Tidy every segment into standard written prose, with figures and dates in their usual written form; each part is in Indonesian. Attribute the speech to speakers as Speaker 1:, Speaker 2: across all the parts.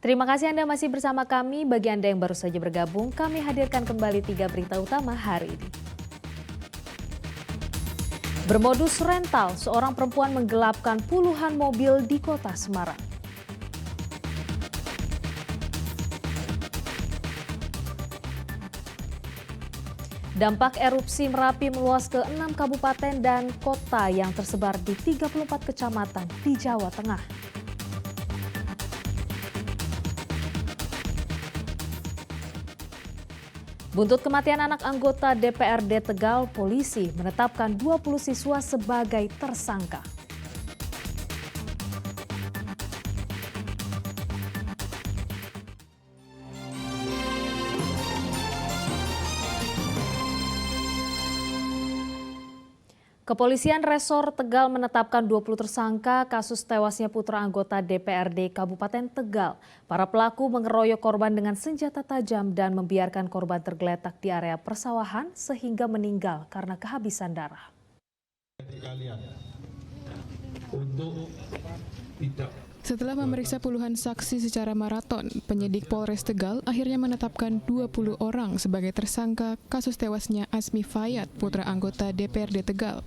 Speaker 1: Terima kasih Anda masih bersama kami. Bagi Anda yang baru saja bergabung, kami hadirkan kembali 3 berita utama hari ini. Bermodus rental, seorang perempuan menggelapkan puluhan mobil di kota Semarang. Dampak erupsi Merapi meluas ke 6 kabupaten dan kota yang tersebar di 34 kecamatan di Jawa Tengah. Buntut kematian anak anggota DPRD Tegal, polisi menetapkan 20 siswa sebagai tersangka. Kepolisian Resor Tegal menetapkan 20 tersangka kasus tewasnya putra anggota DPRD Kabupaten Tegal. Para pelaku mengeroyok korban dengan senjata tajam dan membiarkan korban tergeletak di area persawahan sehingga meninggal karena kehabisan darah.
Speaker 2: Setelah memeriksa puluhan saksi secara maraton, penyidik Polres Tegal akhirnya menetapkan 20 orang sebagai tersangka kasus tewasnya Asmi Fayat, putra anggota DPRD Tegal.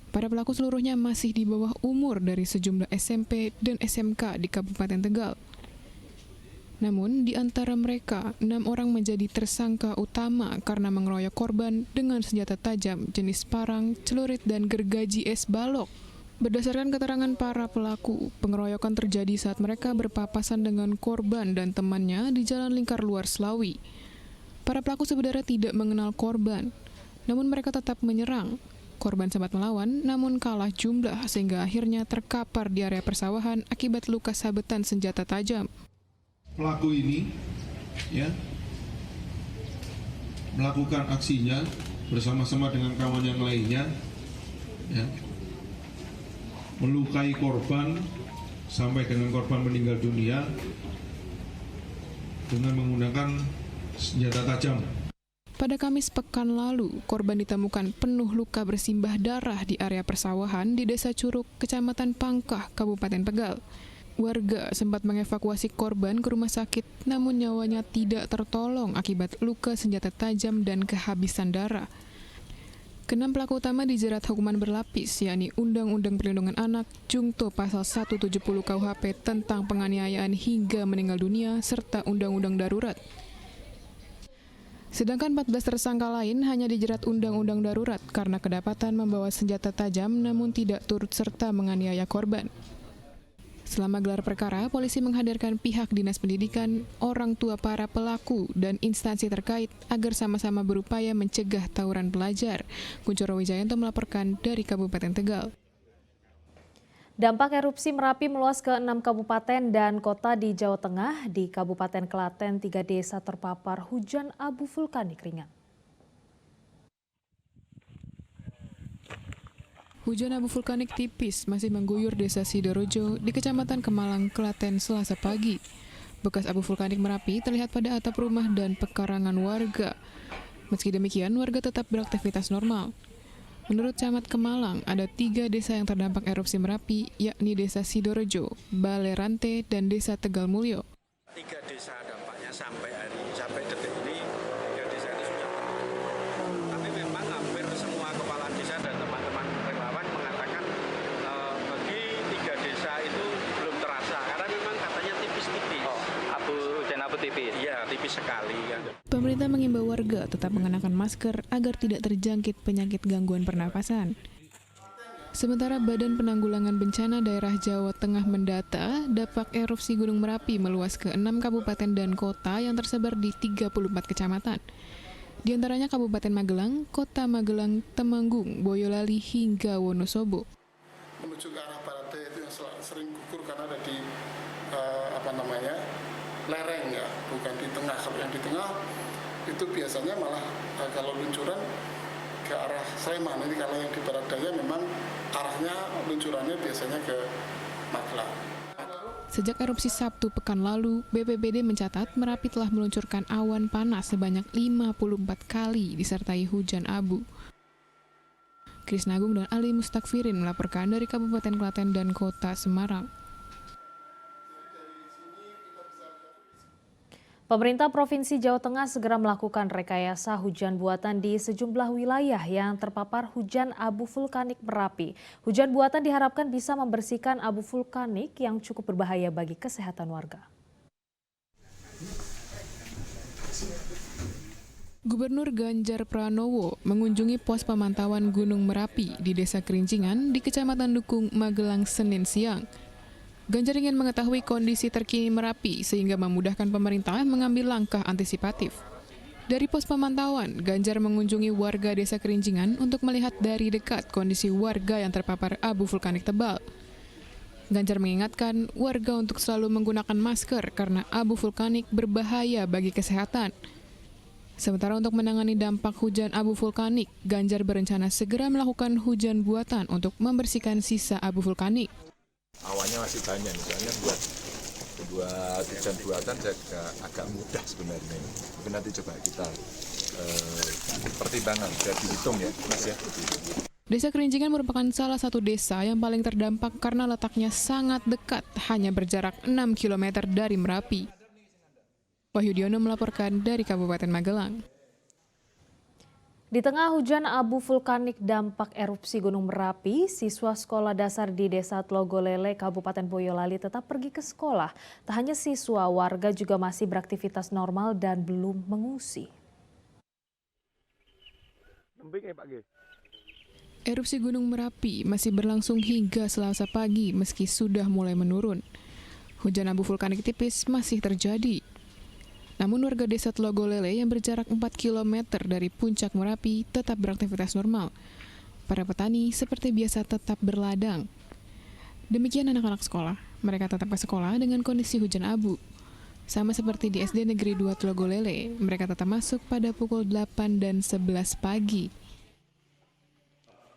Speaker 2: Para pelaku seluruhnya masih di bawah umur dari sejumlah SMP dan SMK di Kabupaten Tegal. Namun, di antara mereka, 6 orang menjadi tersangka utama karena mengeroyok korban dengan senjata tajam jenis parang, celurit, dan gergaji es balok. Berdasarkan keterangan para pelaku, pengeroyokan terjadi saat mereka berpapasan dengan korban dan temannya di Jalan Lingkar Luar Slawi. Para pelaku sebenarnya tidak mengenal korban, namun mereka tetap menyerang. Korban sempat melawan, namun kalah jumlah sehingga akhirnya terkapar di area persawahan akibat luka sabetan senjata tajam.
Speaker 3: Pelaku ini melakukan aksinya bersama-sama dengan kawan yang lainnya, melukai korban sampai dengan korban meninggal dunia dengan menggunakan senjata tajam.
Speaker 2: Pada Kamis pekan lalu, korban ditemukan penuh luka bersimbah darah di area persawahan di Desa Curug, Kecamatan Pangkah, Kabupaten Tegal. Warga sempat mengevakuasi korban ke rumah sakit, namun nyawanya tidak tertolong akibat luka senjata tajam dan kehabisan darah. Keenam pelaku utama dijerat hukuman berlapis, yakni Undang-Undang Perlindungan Anak, Jungto Pasal 170 KUHP tentang penganiayaan hingga meninggal dunia, serta Undang-Undang Darurat. Sedangkan 14 tersangka lain hanya dijerat Undang-Undang Darurat karena kedapatan membawa senjata tajam namun tidak turut serta menganiaya korban. Selama gelar perkara, polisi menghadirkan pihak Dinas Pendidikan, orang tua para pelaku, dan instansi terkait agar sama-sama berupaya mencegah tawuran pelajar. Kuncoro Wijayanto melaporkan dari Kabupaten Tegal.
Speaker 1: Dampak erupsi Merapi meluas ke 6 kabupaten dan kota di Jawa Tengah. Di Kabupaten Klaten, 3 desa terpapar hujan abu vulkanik ringan.
Speaker 2: Hujan abu vulkanik tipis masih mengguyur Desa Sidorejo di Kecamatan Kemalang, Klaten, Selasa pagi. Bekas abu vulkanik Merapi terlihat pada atap rumah dan pekarangan warga. Meski demikian, warga tetap beraktivitas normal. Menurut Camat Kemalang, ada 3 desa yang terdampak erupsi Merapi, yakni Desa Sidorejo, Balerante, dan Desa Tegal Mulyo.
Speaker 4: 3 desa dampaknya sampai detik ini 3 desa itu sudah penuh. Tapi memang hampir semua kepala desa dan teman-teman relawan mengatakan bagi 3 desa itu belum terasa karena memang katanya tipis-tipis. Hujan abu tipis? Iya, tipis sekali.
Speaker 2: Pemerintah mengimbau warga tetap mengenakan masker agar tidak terjangkit penyakit gangguan pernapasan. Sementara Badan Penanggulangan Bencana Daerah Jawa Tengah mendata, dampak erupsi Gunung Merapi meluas ke 6 kabupaten dan kota yang tersebar di 34 kecamatan. Di antaranya Kabupaten Magelang, Kota Magelang, Temanggung, Boyolali, hingga Wonosobo.
Speaker 5: Menuju ke arah barat itu yang sering gugur karena ada di lereng ya, bukan di tengah. Kalau yang di tengah itu biasanya malah kalau luncuran ke arah Sleman. Ini kalau yang di barat daya memang arahnya luncurannya biasanya ke Magelang.
Speaker 2: Sejak erupsi Sabtu pekan lalu, BPBD mencatat Merapi telah meluncurkan awan panas sebanyak 54 kali disertai hujan abu. Krisna Agung dan Ali Mustakfirin melaporkan dari Kabupaten Klaten dan Kota Semarang.
Speaker 1: Pemerintah Provinsi Jawa Tengah segera melakukan rekayasa hujan buatan di sejumlah wilayah yang terpapar hujan abu vulkanik Merapi. Hujan buatan diharapkan bisa membersihkan abu vulkanik yang cukup berbahaya bagi kesehatan warga.
Speaker 2: Gubernur Ganjar Pranowo mengunjungi pos pemantauan Gunung Merapi di Desa Kerincingan di Kecamatan Dukung, Magelang, Senin siang. Ganjar ingin mengetahui kondisi terkini Merapi sehingga memudahkan pemerintah mengambil langkah antisipatif. Dari pos pemantauan, Ganjar mengunjungi warga Desa Kerincingan untuk melihat dari dekat kondisi warga yang terpapar abu vulkanik tebal. Ganjar mengingatkan warga untuk selalu menggunakan masker karena abu vulkanik berbahaya bagi kesehatan. Sementara untuk menangani dampak hujan abu vulkanik, Ganjar berencana segera melakukan hujan buatan untuk membersihkan sisa abu vulkanik.
Speaker 6: Awannya masih banyak, misalnya buat hujan buatan agak mudah sebenarnya. Tapi nanti coba kita pertimbangan, bisa dihitung ya, Mas ya.
Speaker 2: Desa Kerincingan merupakan salah satu desa yang paling terdampak karena letaknya sangat dekat, hanya berjarak 6 km dari Merapi. Wahyudiono melaporkan dari Kabupaten Magelang.
Speaker 1: Di tengah hujan abu vulkanik dampak erupsi Gunung Merapi, siswa sekolah dasar di Desa Tlogolele, Kabupaten Boyolali tetap pergi ke sekolah. Tak hanya siswa, warga juga masih beraktivitas normal dan belum mengungsi.
Speaker 2: Erupsi Gunung Merapi masih berlangsung hingga Selasa pagi meski sudah mulai menurun. Hujan abu vulkanik tipis masih terjadi. Namun warga Desa Tlogolele yang berjarak 4 km dari puncak Merapi tetap beraktivitas normal. Para petani seperti biasa tetap berladang. Demikian anak-anak sekolah, mereka tetap ke sekolah dengan kondisi hujan abu. Sama seperti di SD Negeri 2 Tlogolele, mereka tetap masuk pada pukul 8 dan 11 pagi.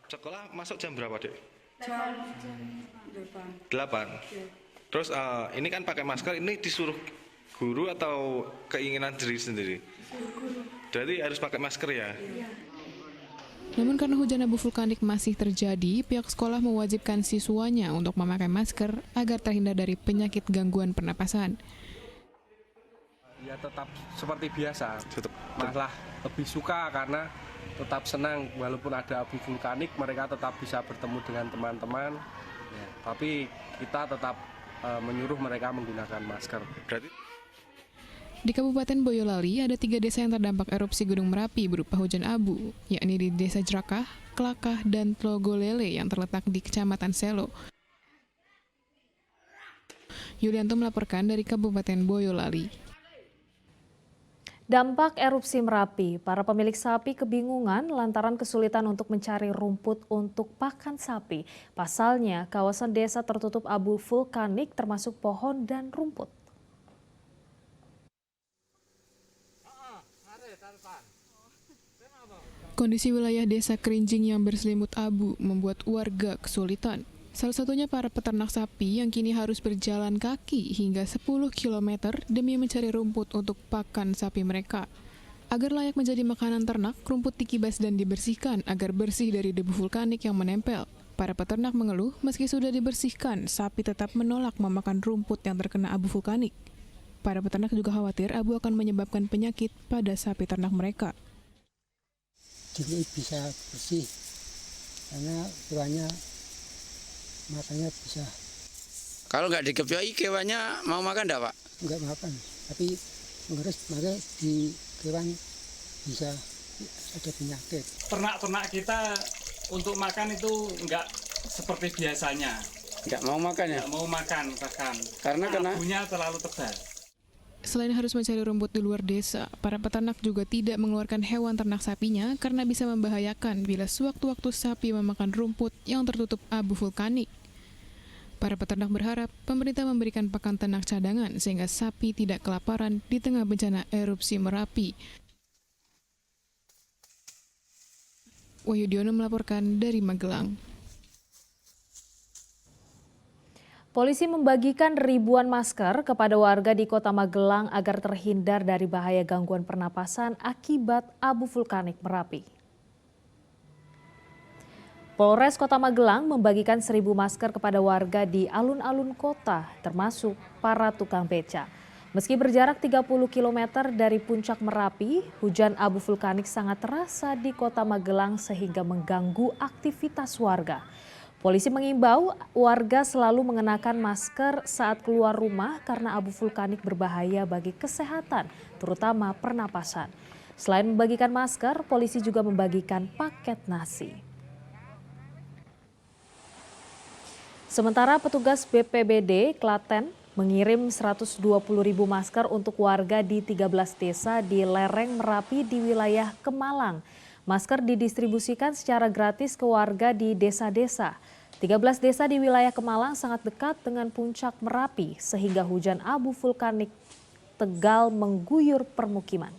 Speaker 7: Sekolah masuk jam berapa, Dek?
Speaker 8: Jam 8.
Speaker 7: 8. Terus ini kan pakai masker, ini disuruh guru atau keinginan diri sendiri? Jadi harus pakai masker ya?
Speaker 2: Namun karena hujan abu vulkanik masih terjadi, pihak sekolah mewajibkan siswanya untuk memakai masker agar terhindar dari penyakit gangguan pernapasan.
Speaker 9: Ya tetap seperti biasa, malah lebih suka karena tetap senang walaupun ada abu vulkanik mereka tetap bisa bertemu dengan teman-teman. Ya, tapi kita tetap menyuruh mereka menggunakan masker.
Speaker 7: Berarti
Speaker 2: Di Kabupaten Boyolali ada 3 desa yang terdampak erupsi Gunung Merapi berupa hujan abu, yakni di Desa Jerakah, Kelakah, dan Tlogolele yang terletak di Kecamatan Selo. Yulianto melaporkan dari Kabupaten Boyolali.
Speaker 1: Dampak erupsi Merapi, para pemilik sapi kebingungan lantaran kesulitan untuk mencari rumput untuk pakan sapi. Pasalnya, kawasan desa tertutup abu vulkanik termasuk pohon dan rumput.
Speaker 2: Kondisi wilayah Desa Kerinjing yang berselimut abu membuat warga kesulitan. Salah satunya para peternak sapi yang kini harus berjalan kaki hingga 10 km demi mencari rumput untuk pakan sapi mereka. Agar layak menjadi makanan ternak, rumput dikibas dan dibersihkan agar bersih dari debu vulkanik yang menempel. Para peternak mengeluh meski sudah dibersihkan, sapi tetap menolak memakan rumput yang terkena abu vulkanik. Para peternak juga khawatir abu akan menyebabkan penyakit pada sapi ternak mereka.
Speaker 10: Jadi bisa bersih karena hewannya makannya bisa.
Speaker 11: Kalau nggak dikepioi kewannya mau makan enggak, Pak?
Speaker 10: Nggak makan, tapi mengurus maka di kewan bisa ada penyakit.
Speaker 12: Ternak-ternak kita untuk makan itu nggak seperti biasanya.
Speaker 11: Nggak mau makan ya?
Speaker 12: Nggak mau makan bahkan.
Speaker 11: Karena
Speaker 12: abunya terlalu tebal.
Speaker 2: Selain harus mencari rumput di luar desa, para peternak juga tidak mengeluarkan hewan ternak sapinya karena bisa membahayakan bila sewaktu-waktu sapi memakan rumput yang tertutup abu vulkanik. Para peternak berharap pemerintah memberikan pakan ternak cadangan sehingga sapi tidak kelaparan di tengah bencana erupsi Merapi. Wahyudiono melaporkan dari Magelang.
Speaker 1: Polisi membagikan ribuan masker kepada warga di Kota Magelang agar terhindar dari bahaya gangguan pernapasan akibat abu vulkanik Merapi. Polres Kota Magelang membagikan 1.000 masker kepada warga di alun-alun kota, termasuk para tukang beca. Meski berjarak 30 km dari puncak Merapi, hujan abu vulkanik sangat terasa di kota Magelang sehingga mengganggu aktivitas warga. Polisi mengimbau warga selalu mengenakan masker saat keluar rumah karena abu vulkanik berbahaya bagi kesehatan, terutama pernapasan. Selain membagikan masker, polisi juga membagikan paket nasi. Sementara petugas BPBD Klaten mengirim 120.000 masker untuk warga di 13 desa di lereng Merapi di wilayah Kemalang. Masker didistribusikan secara gratis ke warga di desa-desa. 13 desa di wilayah Kemalang sangat dekat dengan puncak Merapi sehingga hujan abu vulkanik Tegal mengguyur permukiman.